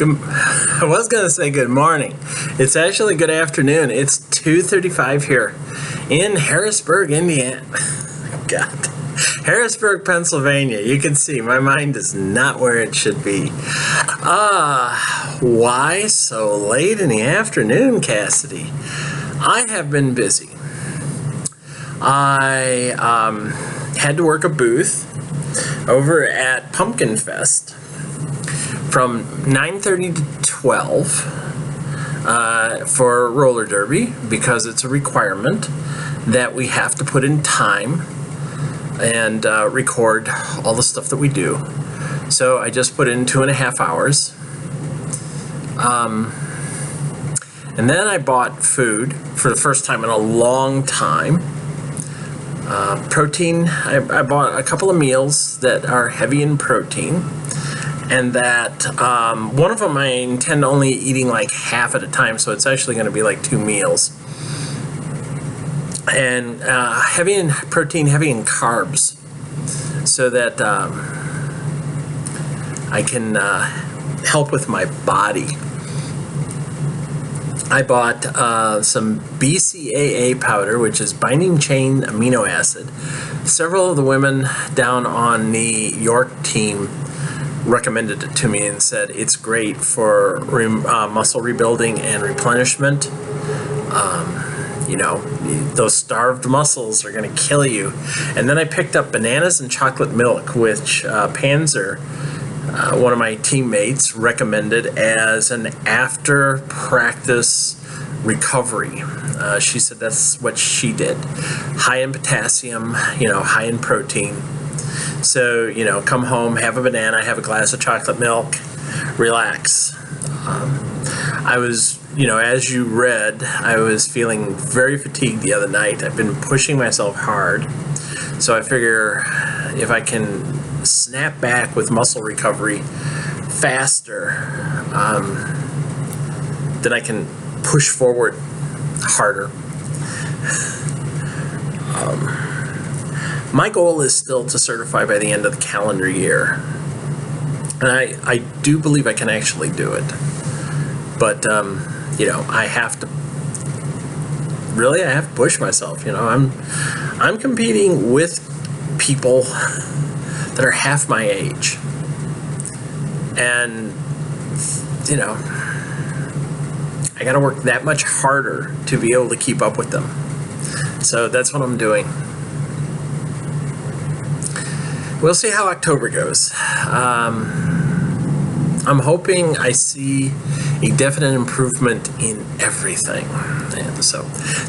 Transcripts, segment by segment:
I was going to say good morning. It's actually good afternoon. It's 2:35 here in Harrisburg, Indiana. God. Harrisburg, Pennsylvania. You can see my mind is not where it should be. Why so late in the afternoon, Cassidy? I have been busy. I had to work a booth over at Pumpkin Fest from 9:30 to 12 for roller derby, because it's a requirement that we have to put in time and record all the stuff that we do. So I just put in 2.5 hours. And then I bought food for the first time in a long time. Protein, I bought a couple of meals that are heavy in protein, and that one of them I intend only eating like half at a time, so it's actually going to be like 2 meals. And heavy in protein, heavy in carbs, so that I can help with my body. I bought some BCAA powder, which is binding chain amino acid. Several of the women down on the York team recommended it to me and said it's great for muscle rebuilding and replenishment. You know, those starved muscles are going to kill you. And then I picked up bananas and chocolate milk, which Panzer, one of my teammates, recommended as an after practice recovery. She said that's what she did. High in potassium, high in protein. So, come home, have a banana, have a glass of chocolate milk, relax. I was, as you read, I was feeling very fatigued the other night. I've been pushing myself hard. So I figure if I can snap back with muscle recovery faster, then I can push forward harder. My goal is still to certify by the end of the calendar year. And I do believe I can actually do it. But, I have to push myself. I'm competing with people that are half my age. And, I got to work that much harder to be able to keep up with them. So that's what I'm doing. We'll see how October goes. I'm hoping I see a definite improvement in everything. And so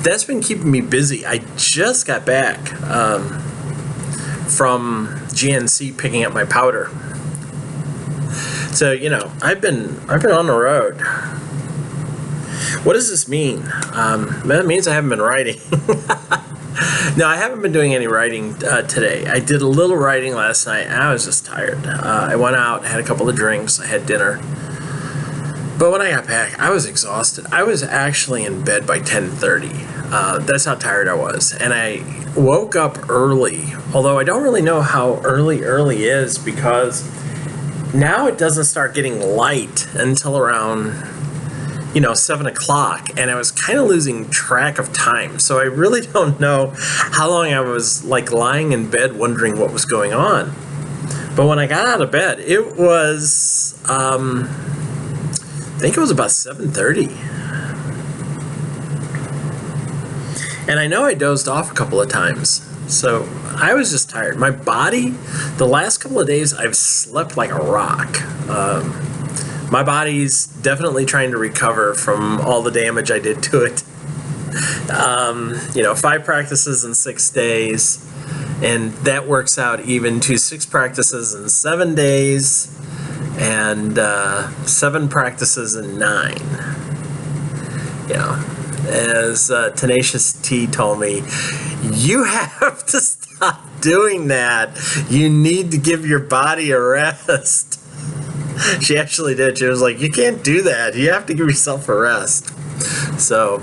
that's been keeping me busy. I just got back from GNC picking up my powder. So, I've been on the road. What does this mean? That means I haven't been writing. No, I haven't been doing any writing today. I did a little writing last night, and I was just tired. I went out, had a couple of drinks, I had dinner. But when I got back, I was exhausted. I was actually in bed by 10:30. That's how tired I was. And I woke up early, although I don't really know how early is, because now it doesn't start getting light until around 7 o'clock, and I was kind of losing track of time. So I really don't know how long I was lying in bed wondering what was going on. But when I got out of bed, it was, I think it was about 7:30. And I know I dozed off a couple of times. So I was just tired. My body, the last couple of days, I've slept like a rock. My body's definitely trying to recover from all the damage I did to it. 5 practices in 6 days, and that works out even to 6 practices in 7 days, and 7 practices in 9. As Tenacious T told me, you have to stop doing that. You need to give your body a rest. She actually did. She was like, you can't do that. You have to give yourself a rest. So,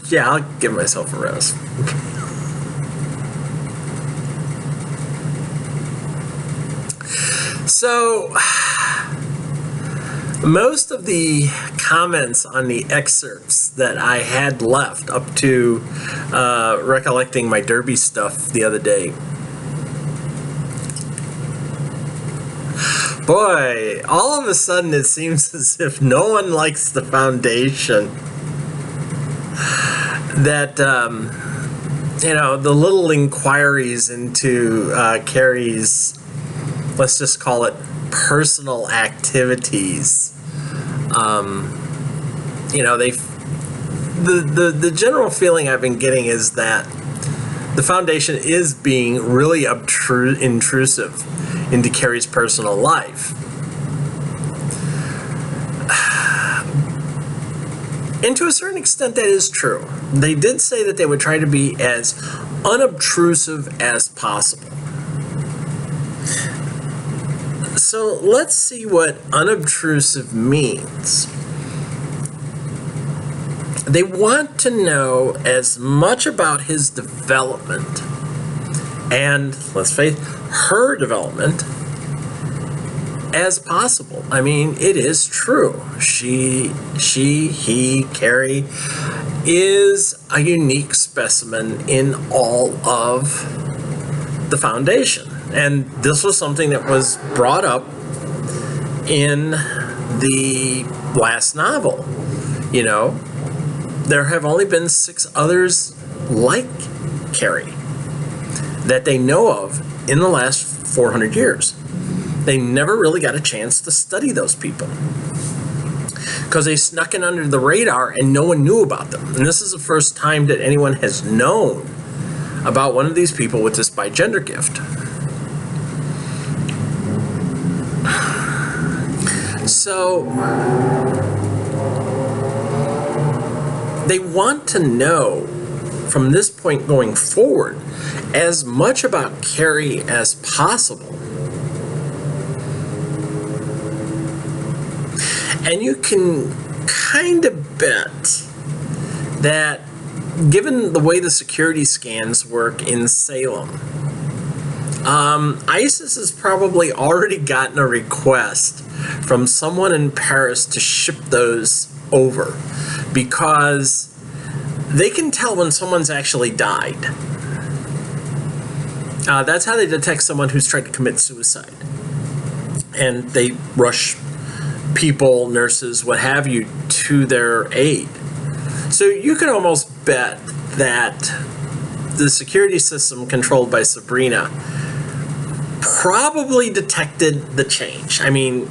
yeah, I'll give myself a rest. So, Most of the comments on the excerpts that I had left up to recollecting my Derby stuff the other day, boy, all of a sudden it seems as if no one likes the foundation. That, the little inquiries into Carrie's, let's just call it personal activities, the general feeling I've been getting is that the foundation is being really intrusive into Carrie's personal life. And to a certain extent, that is true. They did say that they would try to be as unobtrusive as possible. So let's see what unobtrusive means. They want to know as much about his development and, let's face it, her development as possible. I mean, it is true. He, Carrie, is a unique specimen in all of the foundation. And this was something that was brought up in the last novel. There have only been 6 others like Carrie that they know of in the last 400 years. They never really got a chance to study those people because they snuck in under the radar and no one knew about them. And this is the first time that anyone has known about one of these people with this bigender gift. So they want to know from this point going forward as much about Carrie as possible. And you can kind of bet that given the way the security scans work in Salem, ISIS has probably already gotten a request from someone in Paris to ship those over because they can tell when someone's actually died. That's how they detect someone who's tried to commit suicide. And they rush people, nurses, what have you, to their aid. So you can almost bet that the security system controlled by Sabrina probably detected the change. I mean,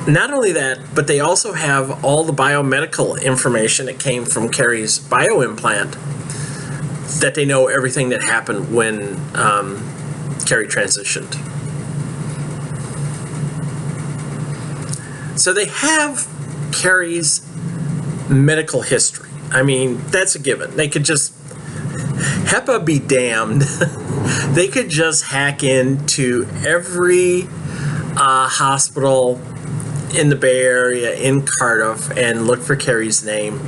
not only that, but they also have all the biomedical information that came from Carrie's bioimplant, that they know everything that happened when Carrie transitioned. So they have Carrie's medical history. I mean, that's a given. They could just, HEPA be damned, they could just hack into every hospital in the Bay Area, in Cardiff, and look for Carrie's name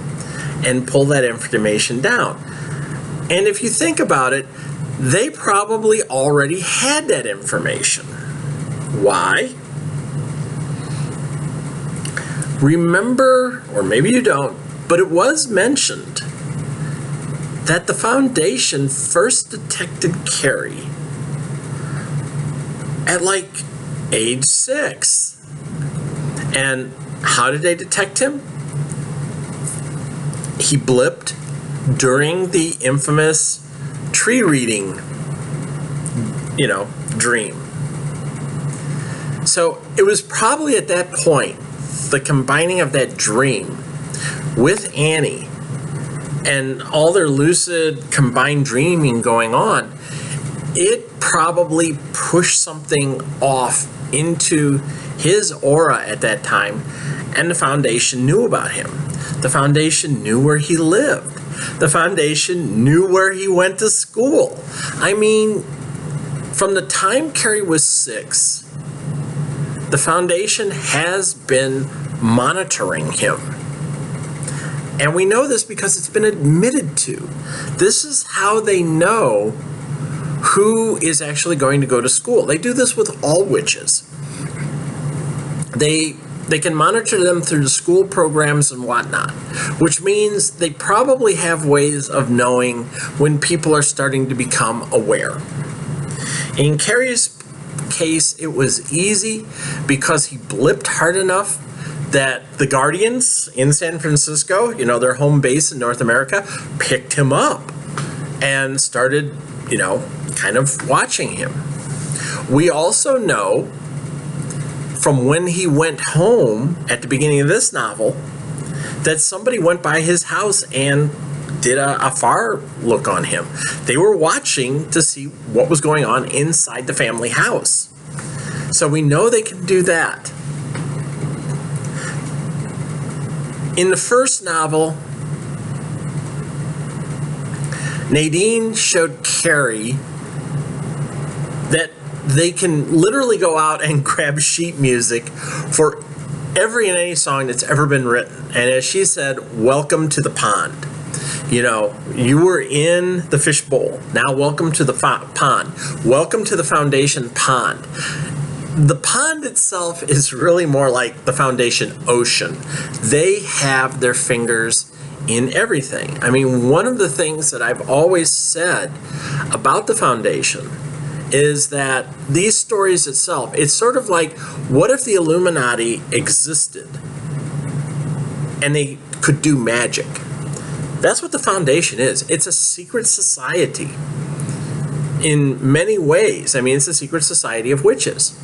and pull that information down. And if you think about it, they probably already had that information. Why? Remember, or maybe you don't, but it was mentioned that the Foundation first detected Carrie at like age 6. And how did they detect him? He blipped during the infamous tree reading, dream. So it was probably at that point, the combining of that dream with Annie and all their lucid combined dreaming going on, it probably pushed something off into his aura at that time, and the Foundation knew about him. The Foundation knew where he lived. The Foundation knew where he went to school. I mean, from the time Carrie was 6, the Foundation has been monitoring him. And we know this because it's been admitted to. This is how they know who is actually going to go to school. They do this with all witches. They can monitor them through the school programs and whatnot, which means they probably have ways of knowing when people are starting to become aware. In Carrie's case, it was easy because he blipped hard enough that the Guardians in San Francisco, their home base in North America, picked him up and started, kind of watching him. We also know from when he went home at the beginning of this novel that somebody went by his house and did a far look on him. They were watching to see what was going on inside the family house. So we know they can do that. In the first novel, Nadine showed Carrie that they can literally go out and grab sheet music for every and any song that's ever been written. And as she said, welcome to the pond. You were in the fishbowl. Now welcome to the pond. Welcome to the Foundation pond. The pond itself is really more like the Foundation ocean. They have their fingers in everything. I mean, one of the things that I've always said about the Foundation is that these stories itself, it's sort of like, what if the Illuminati existed and they could do magic? That's what the Foundation is. It's a secret society in many ways. I mean, it's a secret society of witches.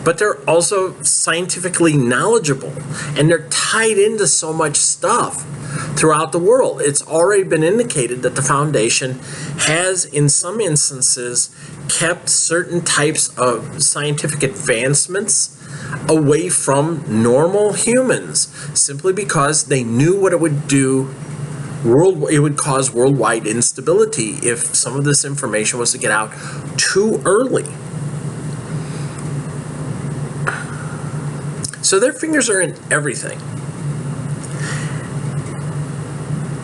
But they're also scientifically knowledgeable, and they're tied into so much stuff throughout the world. It's already been indicated that the Foundation has, in some instances, kept certain types of scientific advancements away from normal humans, simply because they knew what it would do. It would cause worldwide instability if some of this information was to get out too early. So their fingers are in everything.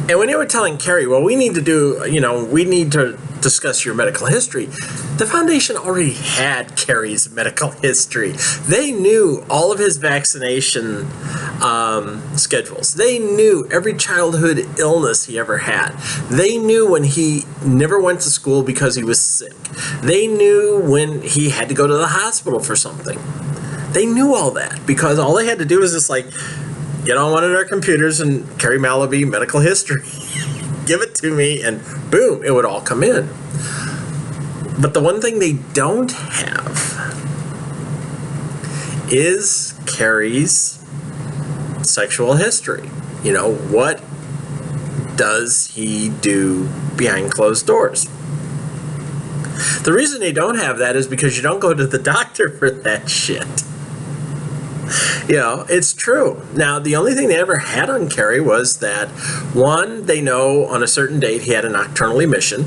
And when they were telling Carrie, well, we need to discuss your medical history, the Foundation already had Carrie's medical history. They knew all of his vaccination schedules. They knew every childhood illness he ever had. They knew when he never went to school because he was sick. They knew when he had to go to the hospital for something. They knew all that because all they had to do was just get on one of their computers and Carrie Malaby medical history, give it to me, and boom, it would all come in. But the one thing they don't have is Carrie's sexual history. What does he do behind closed doors? The reason they don't have that is because you don't go to the doctor for that shit. It's true. Now, the only thing they ever had on Carrie was that, one, they know on a certain date he had a nocturnal emission.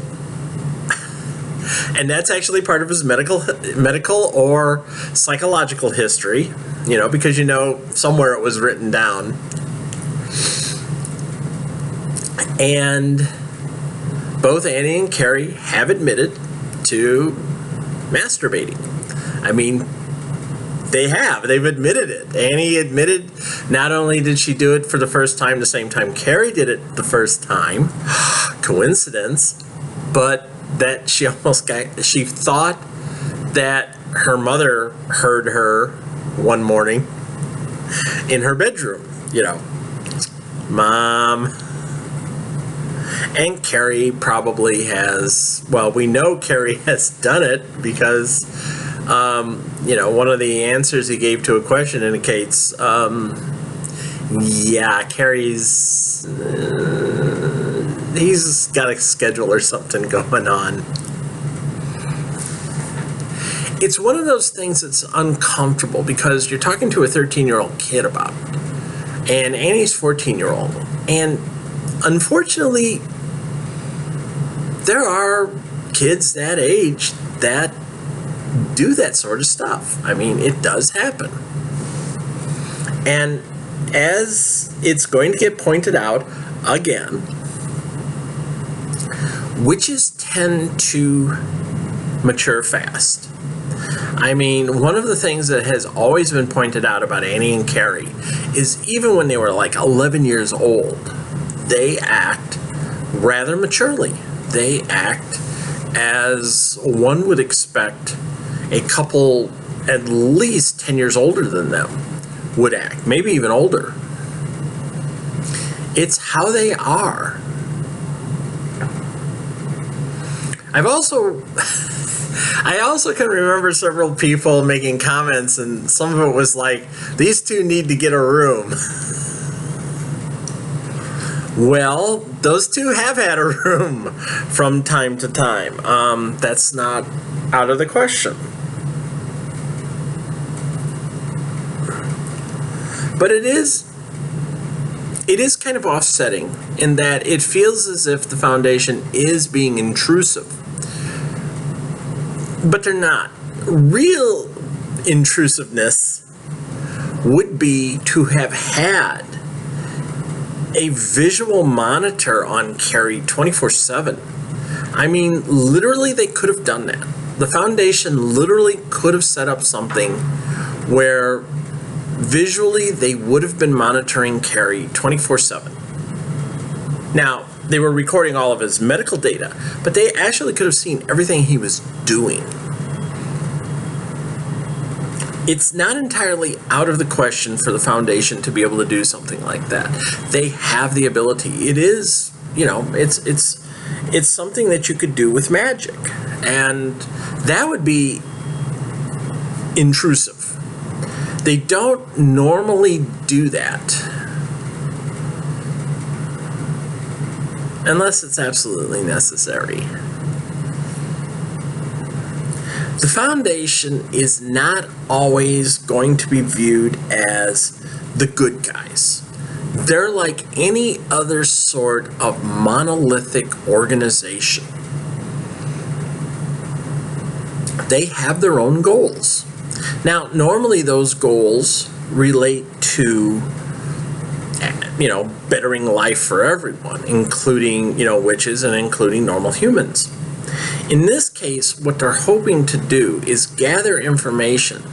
And that's actually part of his medical or psychological history, because somewhere it was written down. And both Annie and Carrie have admitted to masturbating. I mean, they've admitted it. Annie admitted not only did she do it for the first time the same time Carrie did it the first time, coincidence, but that she thought that her mother heard her one morning in her bedroom, Mom. And Carrie probably has, we know Carrie has done it because one of the answers he gave to a question indicates, Carrie's, he's got a schedule or something going on. It's one of those things that's uncomfortable because you're talking to a 13-year-old kid about it. And Annie's 14-year-old. And unfortunately, there are kids that age that do that sort of stuff. I mean, it does happen. And as it's going to get pointed out again, witches tend to mature fast. I mean, one of the things that has always been pointed out about Annie and Carrie is even when they were like 11 years old, they act rather maturely. They act as one would expect a couple at least 10 years older than them would act, maybe even older. It's how they are. I also can remember several people making comments, and some of it was like, these two need to get a room. Well, those two have had a room from time to time. That's not out of the question. But it is kind of offsetting in that it feels as if the Foundation is being intrusive. But they're not. Real intrusiveness would be to have had a visual monitor on Carrie 24/7. I mean, literally they could have done that. The Foundation literally could have set up something where visually they would have been monitoring Carrie 24/7. Now, they were recording all of his medical data, but they actually could have seen everything he was doing. It's not entirely out of the question for the Foundation to be able to do something like that. They have the ability. It is, it's something that you could do with magic, and that would be intrusive. They don't normally do that unless it's absolutely necessary. The Foundation is not always going to be viewed as the good guys. They're like any other sort of monolithic organization. They have their own goals. Now, normally those goals relate to, bettering life for everyone, including, witches and including normal humans. In this case, what they're hoping to do is gather information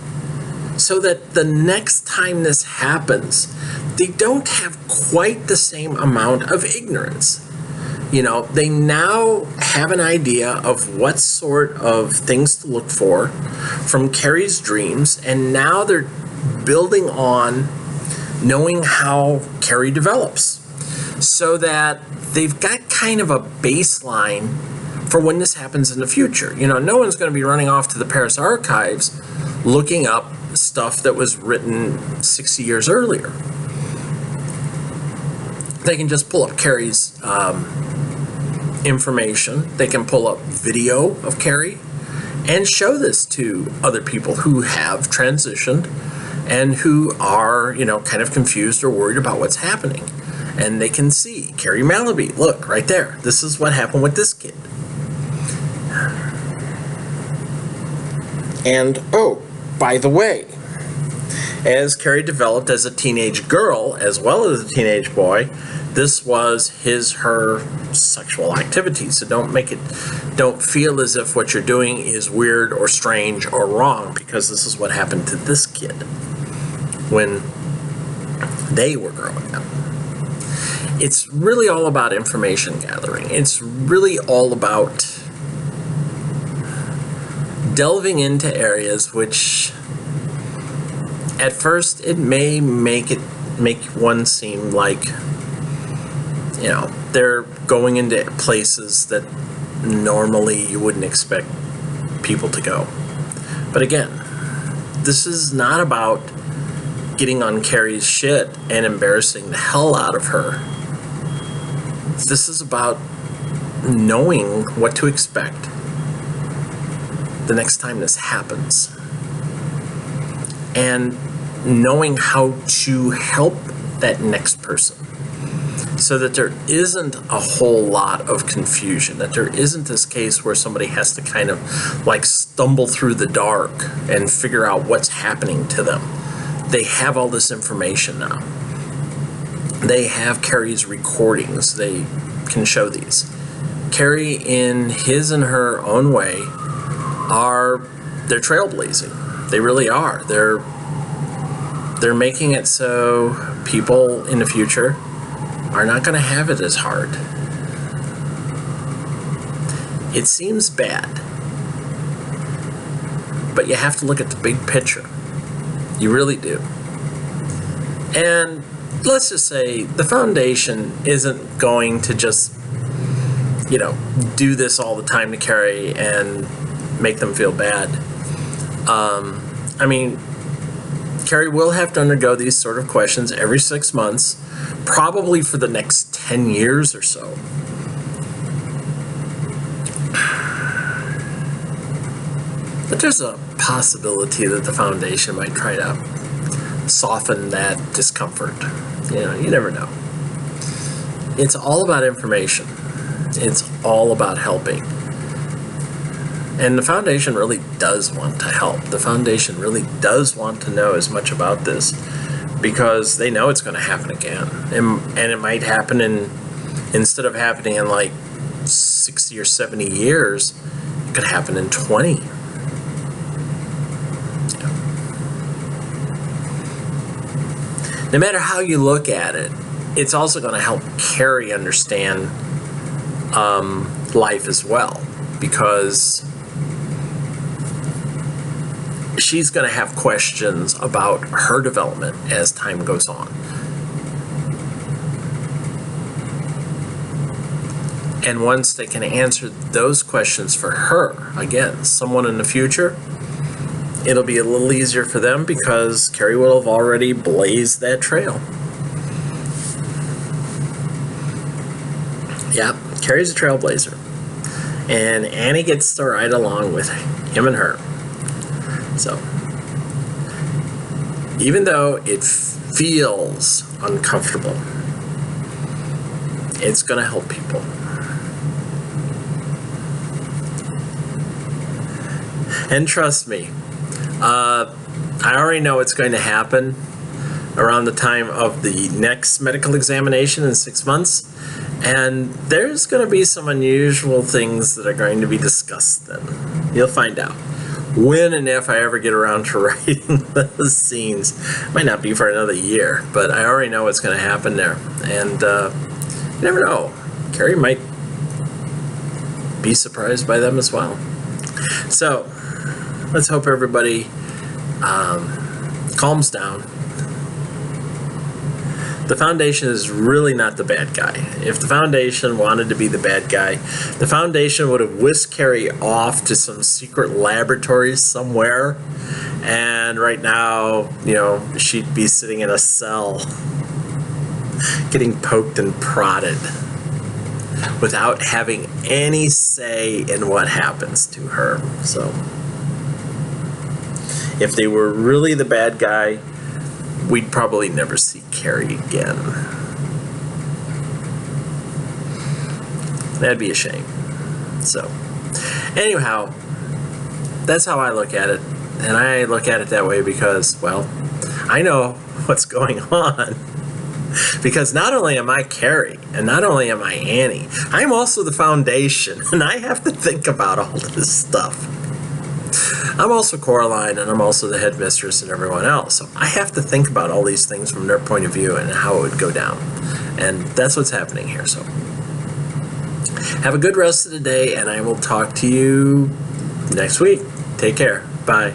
so that the next time this happens, they don't have quite the same amount of ignorance. They now have an idea of what sort of things to look for from Carrie's dreams, and now they're building on knowing how Carrie develops, so that they've got kind of a baseline for when this happens in the future. No one's going to be running off to the Paris archives looking up stuff that was written 60 years earlier. They can just pull up Carrie's information. They can pull up video of Carrie and show this to other people who have transitioned and who are, kind of confused or worried about what's happening. And they can see Carrie Malaby, look, right there. This is what happened with this kid. And, oh, by the way, as Carrie developed as a teenage girl as well as a teenage boy, this was her sexual activity. So don't feel as if what you're doing is weird or strange or wrong, because this is what happened to this kid when they were growing up. It's really all about information gathering. It's really all about delving into areas which at first it may make one seem like they're going into places that normally you wouldn't expect people to go. But again, this is not about getting on Carrie's shit and embarrassing the hell out of her. This is about knowing what to expect the next time this happens, and knowing how to help that next person so that there isn't a whole lot of confusion, that there isn't this case where somebody has to kind of like stumble through the dark and figure out what's happening to them. They have all this information now. They have Carrie's recordings. They can show these. Carrie, in his and her own way, they're trailblazing. They really are. They're making it so people in the future are not going to have it as hard. It seems bad, but you have to look at the big picture. You really do. And let's just say the foundation isn't going to just, do this all the time to Carrie and make them feel bad. Carrie will have to undergo these sort of questions every 6 months, probably for the next 10 years or so. But there's a possibility that the foundation might try to soften that discomfort. You never know. It's all about information. It's all about helping. And the foundation really does want to help. The foundation really does want to know as much about this because they know it's going to happen again. And it might happen instead of happening in like 60 or 70 years, it could happen in 20. No matter how you look at it, it's also going to help Carrie understand life as well, because she's going to have questions about her development as time goes on. And once they can answer those questions for her, again, someone in the future, it'll be a little easier for them because Carrie will have already blazed that trail. Yeah, Carrie's a trailblazer. And Annie gets to ride along with him and her. So, even though it feels uncomfortable, it's going to help people. And trust me, I already know what's going to happen around the time of the next medical examination in 6 months. And there's going to be some unusual things that are going to be discussed then. You'll find out. When and if I ever get around to writing those scenes, might not be for another year, but I already know what's going to happen there. And you never know. Carrie might be surprised by them as well. So, let's hope everybody calms down. The foundation is really not the bad guy. If the foundation wanted to be the bad guy, the foundation would have whisked Carrie off to some secret laboratory somewhere, and right now, she'd be sitting in a cell getting poked and prodded without having any say in what happens to her. So if they were really the bad guy, we'd probably never see Carrie again. That'd be a shame. So, anyhow, that's how I look at it. And I look at it that way because, well, I know what's going on. Because not only am I Carrie, and not only am I Annie, I'm also the foundation, and I have to think about all this stuff. I'm also Coraline, and I'm also the headmistress and everyone else. So I have to think about all these things from their point of view and how it would go down. And that's what's happening here. So have a good rest of the day, and I will talk to you next week. Take care. Bye.